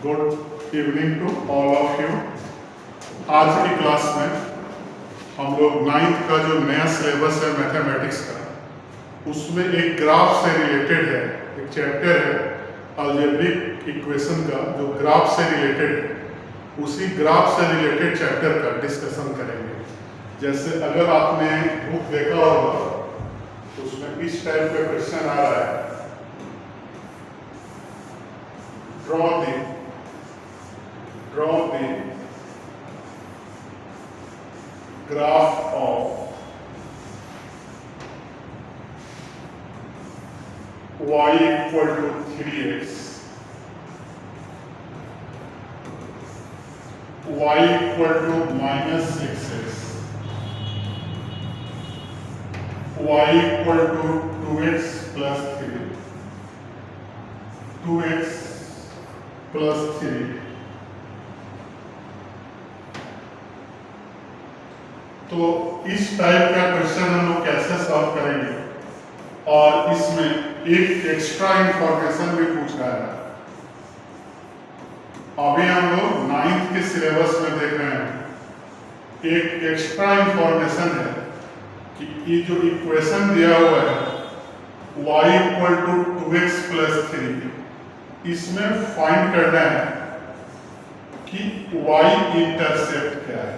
Good evening to all of you. आज की class में हम लोग 9th का जो नया सिलेबस है मैथमेटिक्स का, उसमें एक ग्राफ से रिलेटेड है, एक चैप्टर है अलजेब्रिक इक्वेशन का जो ग्राफ से रिलेटेड है, उसी ग्राफ से रिलेटेड चैप्टर का डिस्कशन करेंगे। जैसे अगर आपने बुक देखा होगा तो उसमें इस टाइप का क्वेश्चन आ रहा है, draw the graph of y equal to 3x, y equal to minus 6x, y equal to 2x plus 3, 2x plus 3। तो इस टाइप का क्वेश्चन हम लोग कैसे सॉल्व करेंगे, और इसमें एक एक्स्ट्रा इंफॉर्मेशन भी पूछ रहा है। अभी हम लोग 9th के सिलेबस में देख रहे हैं, एक एक्स्ट्रा इंफॉर्मेशन है कि ये जो इक्वेशन दिया हुआ है y equal to 2x plus 3, इसमें फाइंड करना है कि y इंटरसेप्ट क्या है,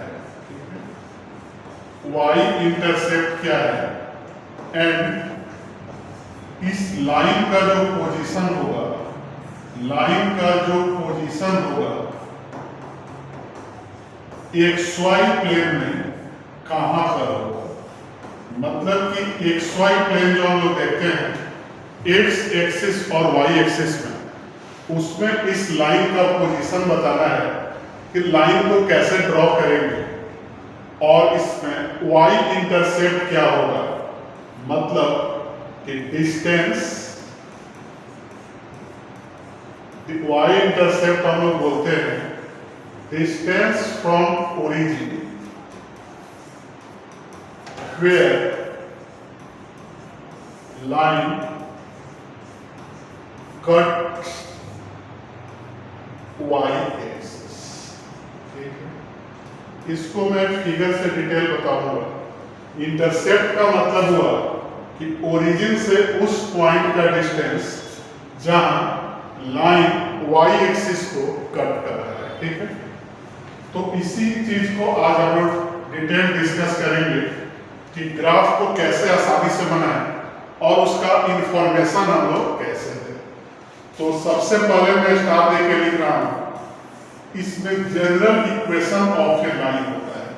y इंटरसेप्ट क्या है, एंड इस लाइन का जो पोजीशन होगा, लाइन का जो पोजीशन होगा XY प्लेन में कहां पर होगा। मतलब कि XY प्लेन जो हम लोग देखते हैं X एक्सिस और Y एक्सिस में, उसमें इस लाइन का पोजीशन बताना है कि लाइन को कैसे ड्रॉ करेंगे, और इसमें y इंटरसेप्ट क्या होगा। मतलब कि डिस्टेंस, y इंटरसेप्ट हम लोग बोलते हैं distance from origin where line cut y axis. ठीक है, इसको मैं फिगर से डिटेल बताऊंगा। इंटरसेप्ट का मतलब हुआ कि ओरिजिन से उस पॉइंट का डिस्टेंस जहां लाइन y एक्सिस को कट कर रहा है। ठीक है, तो इसी चीज को आज हम लोग डिटेल डिस्कस करेंगे कि ग्राफ को कैसे आसानी से बनाएं और उसका इंफॉर्मेशन हम लोग कैसे दें। तो सबसे पहले मैं स्टार दे के लिख रहा हूं, इसमें general equation of A line होता है।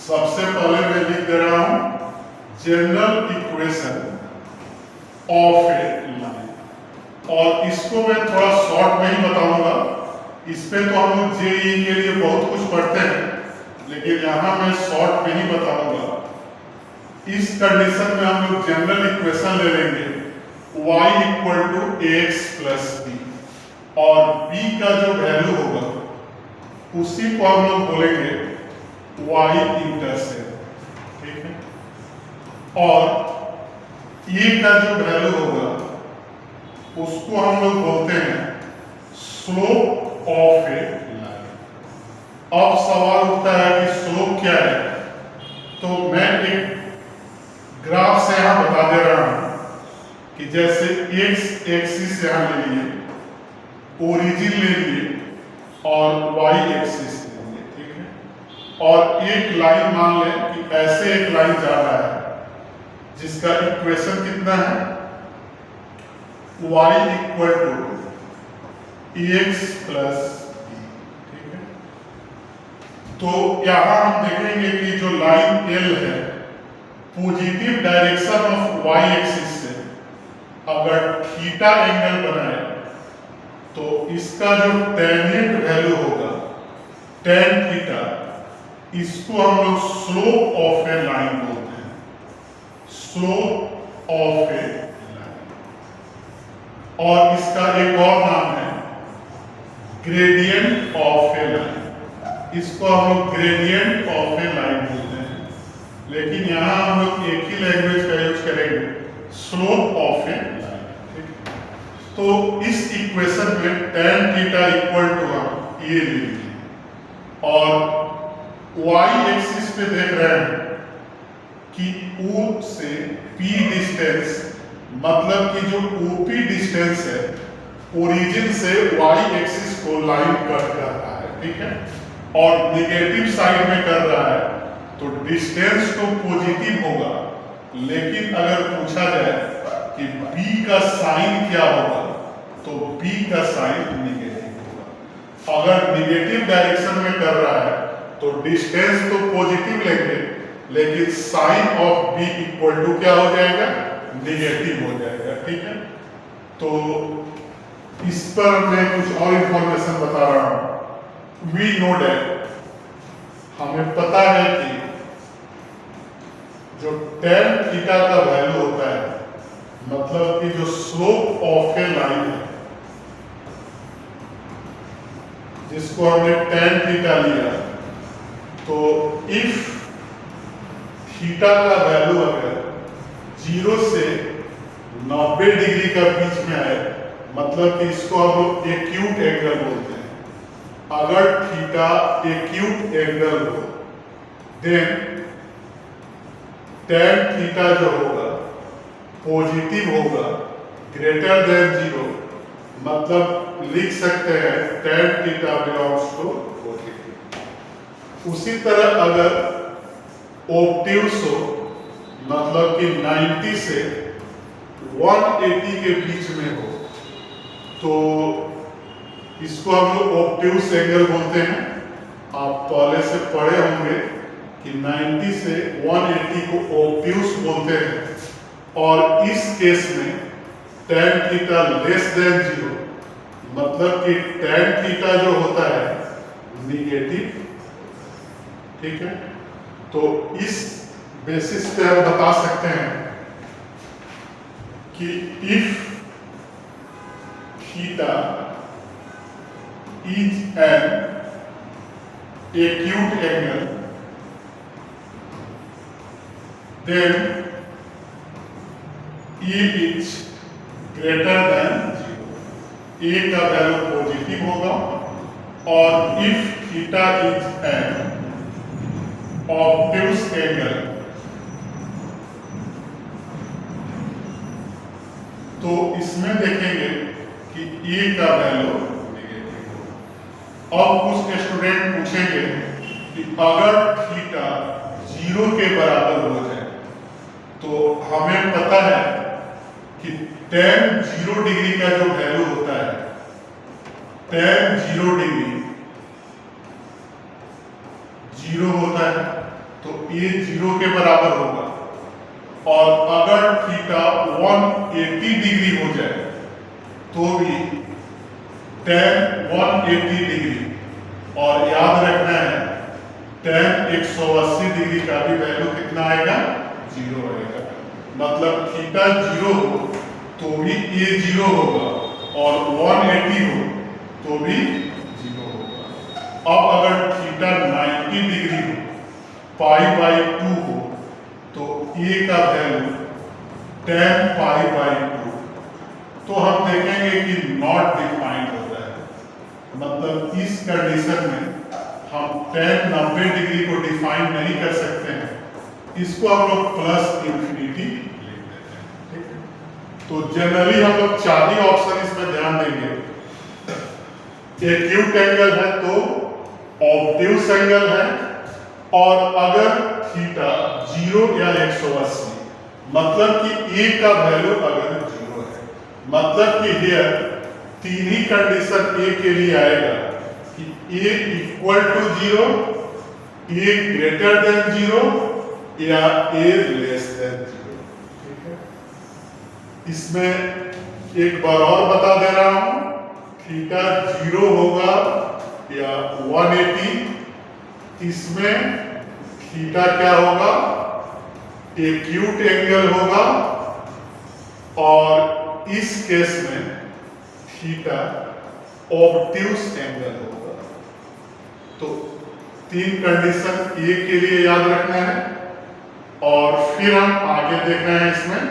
सबसे पहले मैं लिख दे रहा हूं general equation of A line, और इसको मैं थोड़ा शॉर्ट में ही बताऊंगा। इस पे तो हम लोग जेईई के लिए बहुत कुछ पढ़ते हैं, लेकिन यहां मैं शॉर्ट में ही बताऊंगा। इस कंडीशन में हम लोग जनरल इक्वेशन ले लेंगे y equal to ax plus b, और b का जो वैल्यू होगा उसी को हम लोग बोलेंगे y इंटरसेप्ट। ठीक है, और a का जो वैल्यू होगा उसको हम लोग बोलते हैं स्लोप ऑफ ए लाइन। अब सवाल उठता है कि स्लोप क्या है, तो मैं एक ग्राफ से यहां बता दे रहा हूं कि जैसे x एक्सिस यहां ले लिए, ओरिजिन ले लिए और y एक्सिस ले लिए। ठीक है, और एक लाइन मान लें कि ऐसे एक लाइन जा रहा है जिसका इक्वेशन कितना है y equal to ax plus b। ठीक है, तो यहां हम देखेंगे कि जो लाइन L है positive direction of y axis से अगर थीटा एंगल बनाए तो इसका जो टेंजेंट वैल्यू होगा tan थीटा, इसको हम लोग स्लोप ऑफ ए लाइन बोलते हैं, स्लोप ऑफ ए लाइन। और इसका एक और नाम है ग्रेडियंट ऑफ ए लाइन, इसको हम लोग ग्रेडियंट ऑफ ए लाइन बोलते हैं, लेकिन यहां हम लोग एक ही लैंग्वेज का यूज करेंगे, स्लोप ऑफ ए लाइन। तो इस इक्वेशन में tan थीटा इक्वल टू हम ये ले लीजिए और y एक्सिस पे देख रहे हैं कि O से P डिस्टेंस, मतलब कि जो OP डिस्टेंस है ओरिजिन से y एक्सिस को लाइन कट कर रहा है, ठीक है, और नेगेटिव साइड में कर रहा है तो डिस्टेंस तो पॉजिटिव होगा, लेकिन अगर पूछा जाए कि B का साइन क्या होगा तो B का साइन नेगेटिव होगा। अगर नेगेटिव डायरेक्शन में कर रहा है तो डिस्टेंस तो पॉजिटिव लेंगे, लेकिन sign of B equal to क्या हो जाएगा, नेगेटिव हो जाएगा, ठीक है। तो इस पर मैं कुछ और इंफॉर्मेशन बता रहा हूं। वी नो डैट, हमें पता है कि जो tan थीटा का वैल्यू होता है, मतलब कि जो स्लोप ऑफ ए लाइन है जिसको हमने tan थीटा लिया, तो इफ थीटा का वैल्यू अगर 0 से 90 डिग्री का बीच में आए, मतलब कि इसको हम लोग एक्यूट एंगल बोलते हैं। अगर थीटा एक्यूट एंगल हो देन tan थीटा जो होगा पॉजिटिव होगा, ग्रेटर देन 0, मतलब लिख सकते हैं tan theta belongs to positive. उसी तरह अगर ऑब्ट्यूस हो, मतलब कि 90 से 180 के बीच में हो, तो इसको हम लोग ऑब्ट्यूस एंगल बोलते हैं। आप पहले से पढ़े होंगे कि 90 से 180 को ऑब्ट्यूस बोलते हैं, और इस केस में tan थीटा लेस देन 0, मतलब कि tan थीटा जो होता है निगेटिव, ठीक है। तो इस बेसिस पे हम बता सकते हैं कि if theta is an acute angle, then E is greater than 0, A का वैल्यू पॉजिटिव होगा, और if theta is an obtuse angle, तो इसमें देखेंगे कि A का वैल्यू नेगेटिव होगा। अब कुछ स्टूडेंट पूछेंगे कि अगर थीटा 0 के बराबर हो जाए, तो हमें पता है कि tan 0 डिग्री का जो वैल्यू होता है, tan 0 डिग्री 0 होता है, तो ये 0 के बराबर होगा। और अगर थीटा 180 डिग्री हो जाए तो भी tan 180 डिग्री, और याद रखना है tan 180 डिग्री का भी वैल्यू कितना आएगा, 0 आएगा। मतलब थीटा 0 हो तो भी ये 0 होगा, और 180 हो तो भी 0 होगा। अब अगर थीटा 90 डिग्री हो, π/2 हो, तो ए का वैल्यू tan π/2, तो हम देखेंगे कि नॉट डिफाइंड होता है। मतलब इस कंडीशन में हम tan 90 डिग्री को डिफाइन नहीं कर सकते हैं, इसको हम लोग प्लस इंफिनिटी लिख देते हैं, ठीक है। तो जनरली हम लोग 4 ही ऑप्शन इसमें ध्यान देंगे। एक्यूट एंगल है तो ऑब्ट्यूस एंगल है, और अगर थीटा 0 या 180, मतलब कि ए का वैल्यू अगर 0 है, मतलब कि हियर 3 ही कंडीशन ए के लिए आएगा कि A equal to 0, A greater than 0 या ए लेस देन 0, ठीक है। इसमें एक बार और बता दे रहा हूं, थीटा 0 होगा या 180, इसमें थीटा क्या होगा, एक्यूट एंगल होगा, और इस केस में थीटा ऑब्ट्यूस एंगल होगा। तो 3 कंडीशन ए के लिए याद रखना है, और फिर हम आगे देख रहे हैं इसमें।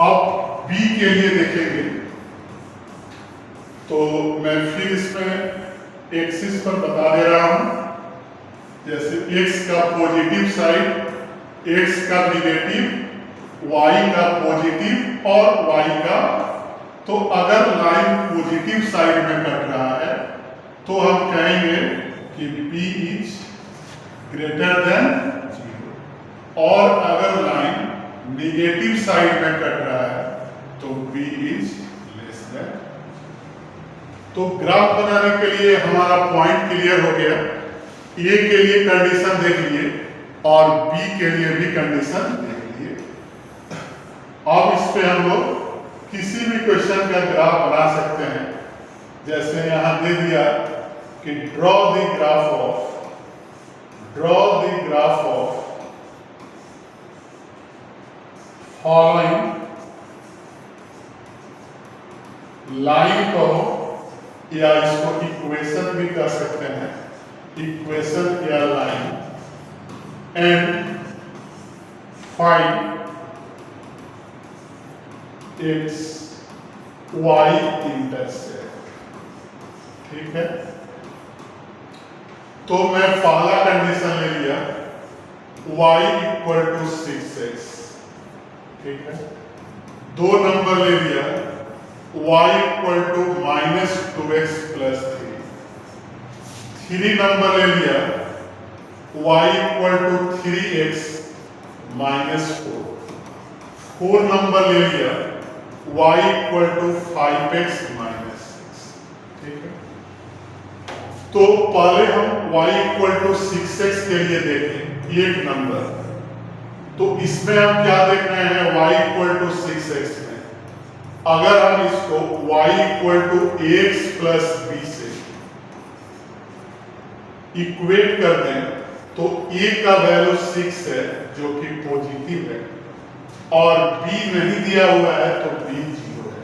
अब बी के लिए देखेंगे तो मैं फिर इसमें एक्सिस पर बता दे रहा हूं, जैसे x का पॉजिटिव साइड, x का निगेटिव, y का पॉजिटिव और y का, तो अगर लाइन पॉजिटिव साइड में कट रहा है तो हम कहेंगे कि b इज ग्रेटर देन 0, और अगर लाइन निगेटिव साइड में कट रहा है तो b इज लेस देन। तो ग्राफ बनाने के लिए हमारा पॉइंट क्लियर हो गया, ए के लिए कंडीशन देख लिए और बी के लिए भी कंडीशन देख लिए। अब इस पे हम लोग किसी भी क्वेश्चन का ग्राफ बना सकते हैं। जैसे यहां दे दिया कि draw the graph of following, line कहो या इसको इक्वेशन भी कर सकते हैं, इक्वेशन या line, and find its y intercept. ठीक है, तो मैं पहला कंडीशन ले लिया y इक्वल टू 6x। ठीक है, 2 नंबर ले लिया y equal to -2x plus 3। 3 number ले लिया y equal to 3x minus 4। 4 number ले लिया y equal to 5x minus 6। ठीक है, तो पहले हम y इक्वल टू 6x के लिए देखें, एक नंबर। तो इसमें हम क्या देख रहे हैं, y इक्वल टू 6x में अगर हम इसको y equal to ax plus b से इक्वेट कर दें तो a का वैल्यू 6 है जो कि पॉजिटिव है, और b नहीं दिया हुआ है तो b 0 है।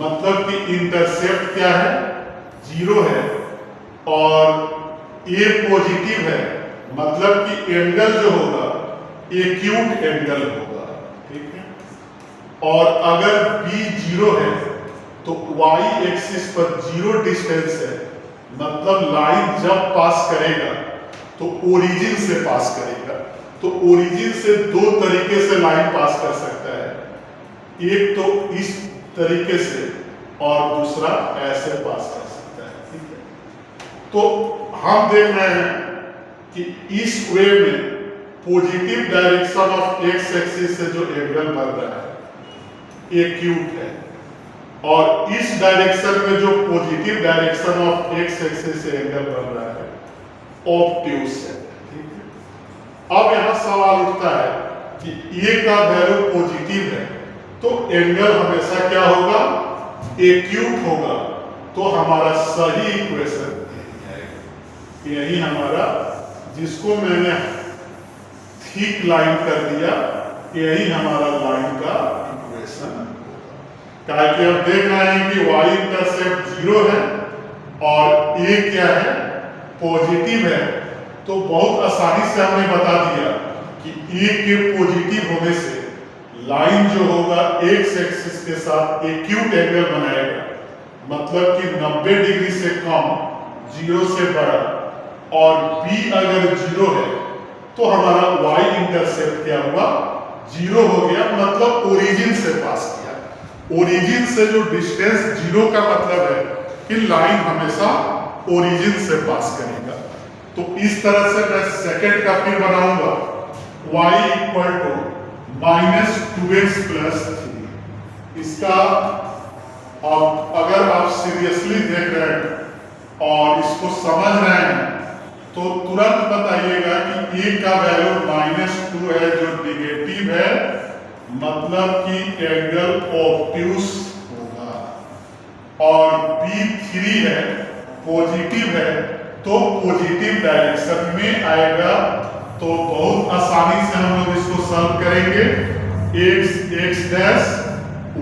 मतलब कि इंटरसेप्ट क्या है, 0 है, और a पॉजिटिव है, मतलब कि एंगल जो होगा एक्यूट एंगल होगा। ठीक है, और अगर b 0 है तो y एक्सिस पर 0 डिस्टेंस है, मतलब लाइन जब पास करेगा तो ओरिजिन से पास करेगा। तो ओरिजिन से 2 तरीके से लाइन पास कर सकता है, एक तो इस तरीके से और दूसरा ऐसे पास कर सकता है। ठीक है, तो हम देख रहे हैं कि इस वे में positive direction of x axis से जो एंगल बन रहा है एक्यूट है, और इस डायरेक्शन में जो positive direction of x axis से एंगल बन रहा है ऑब्ट्यूस है। ठीक है, अब यहां सवाल उठता है कि ए का वैल्यू पॉजिटिव है तो एंगल हमेशा क्या होगा, एक्यूट होगा। तो हमारा सही इक्वेशन यही हमारा, जिसको मैंने थिक लाइन कर दिया, यही हमारा लाइन का इक्वेशन होगा। कि अब देख रहे हैं कि y इंटरसेप्ट 0 है और a क्या है, पॉजिटिव है। तो बहुत आसानी से हमने बता दिया कि a के पॉजिटिव होने से लाइन जो होगा एक्स एक्सिस के साथ एक्यूट एंगल बनाएगा, मतलब कि 90 डिग्री से कम, 0 से बड़ा, और b अगर 0 है तो हमारा y इंटरसेप्ट क्या हुआ, 0 हो गया, मतलब ओरिजिन से पास किया। ओरिजिन से जो डिस्टेंस 0 का मतलब है कि लाइन हमेशा ओरिजिन से पास करेगा। तो इस तरह से मैं सेकंड का फिर बनाऊंगा y equal to -2x plus 3। इसका अब अगर आप सीरियसली देख रहे हैं और इसको समझ रहे हैं तो तुरंत बताइएगा कि a का वैल्यू -2 है जो निगेटिव है, मतलब कि एंगल ऑब्ट्यूस होगा, और b 3 है पॉजिटिव है तो पॉजिटिव डायरेक्शन में आएगा। तो बहुत आसानी से हम लोग इसको सॉल्व करेंगे, x डैश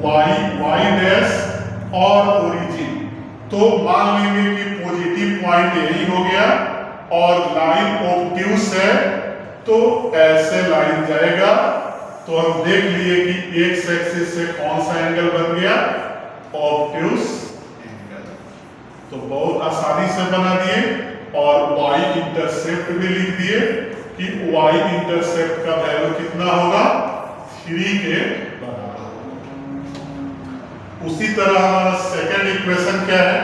y डैश और ओरिजिन। तो मान लेंगे कि पॉजिटिव पॉइंट यही हो गया और लाइन ऑब्ट्यूस है तो ऐसे लाइन जाएगा। तो हम देख लिए कि एक्स एक्सिस से कौन सा एंगल बन गया, ऑब्ट्यूस एंगल। तो बहुत आसानी से बना दिए और y इंटरसेप्ट भी लिख दिए कि y इंटरसेप्ट का वैल्यू कितना होगा 3 के बराबर। उसी तरह हमारा सेकंड इक्वेशन क्या है,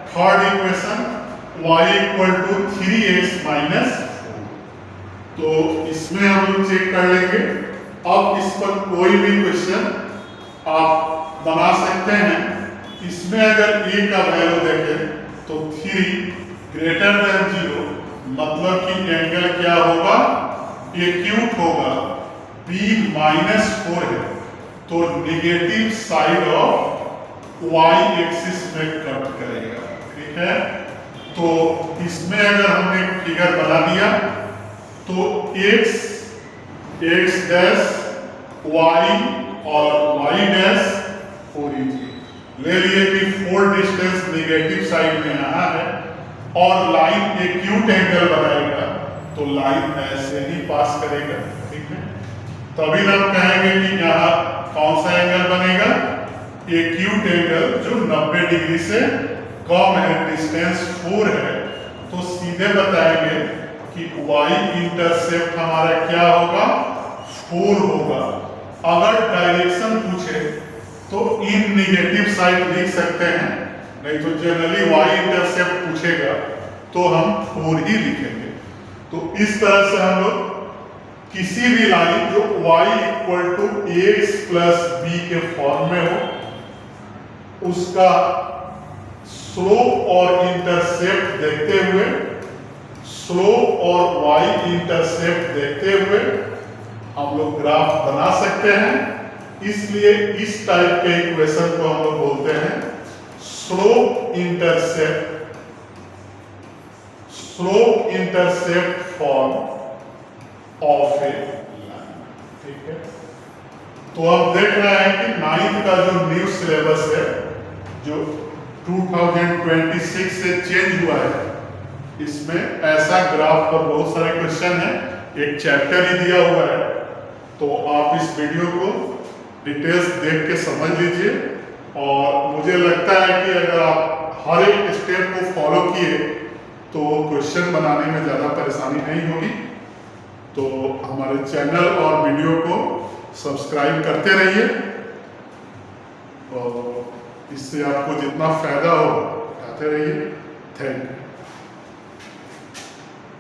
third equation y equal to 3x minus 4। तो इसमें हम लोग चेक कर लेंगे। अब इस पर कोई भी क्वेश्चन आप बना सकते हैं। इसमें अगर a का वैल्यू देखें तो 3 ग्रेटर देन 0, मतलब कि एंगल क्या होगा, एक्यूट होगा। b माइनस 4 है तो negative side of y axis में कट करेगा। ठीक है, तो इसमें अगर हमने फिगर बना दिया तो x डैश y और y डैश ओरिजिन ले लिए कि 4 डिस्टेंस निगेटिव साइड में यहाँ है और लाइन एक्यूट एंगल बनाएगा तो लाइन ऐसे ही पास करेगा। ठीक है, तभी हम कहेंगे कि यहाँ कौन सा एंगल बनेगा, एक्यूट एंगल जो 90 डिग्री से कम है, डिस्टेंस 4 है। तो सीधे बताएंगे कि y इंटरसेप्ट हमारा क्या होगा, 4 होगा। अगर डायरेक्शन पूछे तो इन निगेटिव साइड लिख सकते हैं, नहीं तो जनरली y इंटरसेप्ट पूछेगा तो हम 4 ही लिखेंगे। तो इस तरह से हम लोग किसी भी लाइन जो y equal to ax plus b के फॉर्म में हो उसका स्लोप और इंटरसेप्ट देखते हुए, स्लोप और y इंटरसेप्ट देखते हुए हम लोग ग्राफ बना सकते हैं। इसलिए इस टाइप के इक्वेशन को हम लोग बोलते हैं slope intercept form of A line. ठीक है, तो अब देख रहे हैं कि 9th का जो न्यू सिलेबस है जो 2026 से चेंज हुआ है, इसमें ऐसा ग्राफ पर बहुत सारे क्वेश्चन हैं, एक चैप्टर ही दिया हुआ है। तो आप इस वीडियो को डिटेल्स देख के समझ लीजिए और मुझे लगता है कि अगर आप हर एक स्टेप को फॉलो किए तो क्वेश्चन बनाने में ज़्यादा परेशानी नहीं होगी। तो हमारे चैनल और वीडियो को सब्सक्राइब करते रहिए और इससे आपको जितना फायदा हो उठाते रहिए। Thank you.